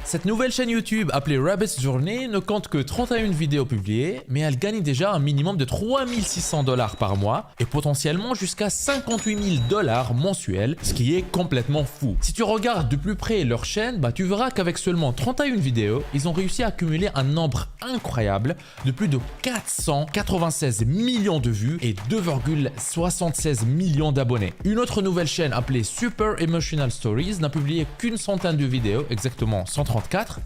Cette nouvelle chaîne YouTube appelée Rabbit's Journey ne compte que 31 vidéos publiées, mais elle gagne déjà un minimum de 3600 $ par mois et potentiellement jusqu'à 58 000 $ mensuels, ce qui est complètement fou. Si tu regardes de plus près leur chaîne, tu verras qu'avec seulement 31 vidéos, ils ont réussi à accumuler un nombre incroyable de plus de 496 millions de vues et 2,76 millions d'abonnés. Une autre nouvelle chaîne appelée Super Emotional Stories n'a publié qu'une centaine de vidéos, exactement 134,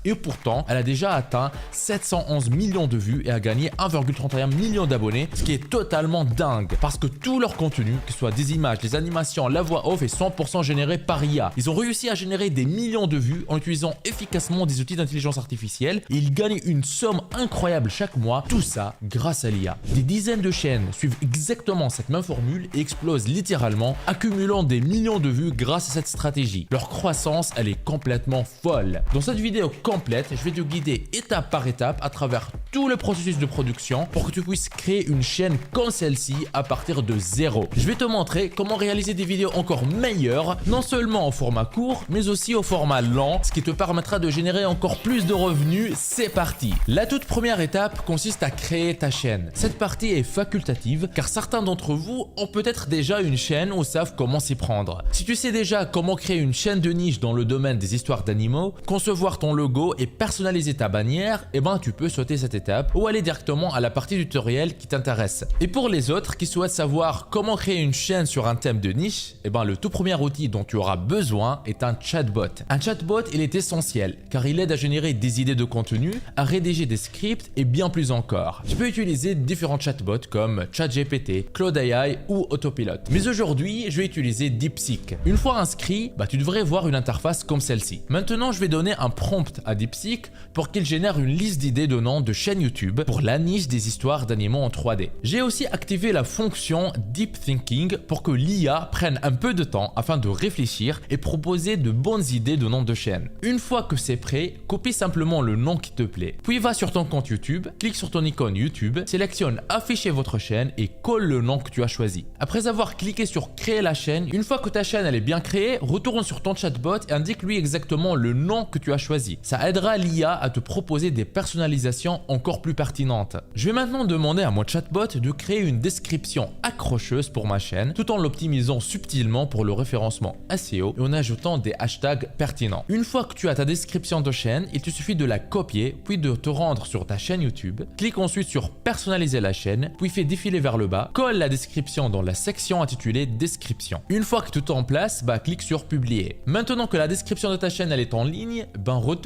et pourtant elle a déjà atteint 711 millions de vues et a gagné 1,31 million d'abonnés, ce qui est totalement dingue parce que tout leur contenu, que ce soit des images, des animations, la voix off, est 100% généré par IA. Ils ont réussi à générer des millions de vues en utilisant efficacement des outils d'intelligence artificielle et ils gagnent une somme incroyable chaque mois, tout ça grâce à l'IA. Des dizaines de chaînes suivent exactement cette même formule et explosent littéralement, accumulant des millions de vues grâce à cette stratégie. Leur croissance, elle est complètement folle. Dans cette vidéo complète, je vais te guider étape par étape à travers tout le processus de production pour que tu puisses créer une chaîne comme celle-ci à partir de zéro. Je vais te montrer comment réaliser des vidéos encore meilleures, non seulement au format court, mais aussi au format lent, ce qui te permettra de générer encore plus de revenus. C'est parti! La toute première étape consiste à créer ta chaîne. Cette partie est facultative car certains d'entre vous ont peut-être déjà une chaîne ou savent comment s'y prendre. Si tu sais déjà comment créer une chaîne de niche dans le domaine des histoires d'animaux, concevoir ton logo et personnaliser ta bannière, tu peux sauter cette étape ou aller directement à la partie tutoriel qui t'intéresse. Et pour les autres qui souhaitent savoir comment créer une chaîne sur un thème de niche, le tout premier outil dont tu auras besoin est un chatbot. Un chatbot, il est essentiel car il aide à générer des idées de contenu, à rédiger des scripts et bien plus encore. Tu peux utiliser différents chatbots comme ChatGPT, Claude AI ou Autopilot. Mais aujourd'hui, je vais utiliser DeepSeek. Une fois inscrit, tu devrais voir une interface comme celle-ci. Maintenant, je vais donner un prompt à DeepSeek pour qu'il génère une liste d'idées de noms de chaînes YouTube pour la niche des histoires d'animaux en 3D. J'ai aussi activé la fonction Deep Thinking pour que l'IA prenne un peu de temps afin de réfléchir et proposer de bonnes idées de noms de chaînes. Une fois que c'est prêt, copie simplement le nom qui te plaît. Puis va sur ton compte YouTube, clique sur ton icône YouTube, sélectionne Afficher votre chaîne et colle le nom que tu as choisi. Après avoir cliqué sur Créer la chaîne, une fois que ta chaîne elle est bien créée, retourne sur ton chatbot et indique-lui exactement le nom que tu as choisi. Ça aidera l'IA à te proposer des personnalisations encore plus pertinentes. Je vais maintenant demander à mon chatbot de créer une description accrocheuse pour ma chaîne tout en l'optimisant subtilement pour le référencement SEO et en ajoutant des hashtags pertinents. Une fois que tu as ta description de chaîne, il te suffit de la copier puis de te rendre sur ta chaîne YouTube. Clique ensuite sur personnaliser la chaîne, puis fais défiler vers le bas, colle la description dans la section intitulée description. Une fois que tout est en place, clique sur publier. Maintenant que la description de ta chaîne elle est en ligne, retourne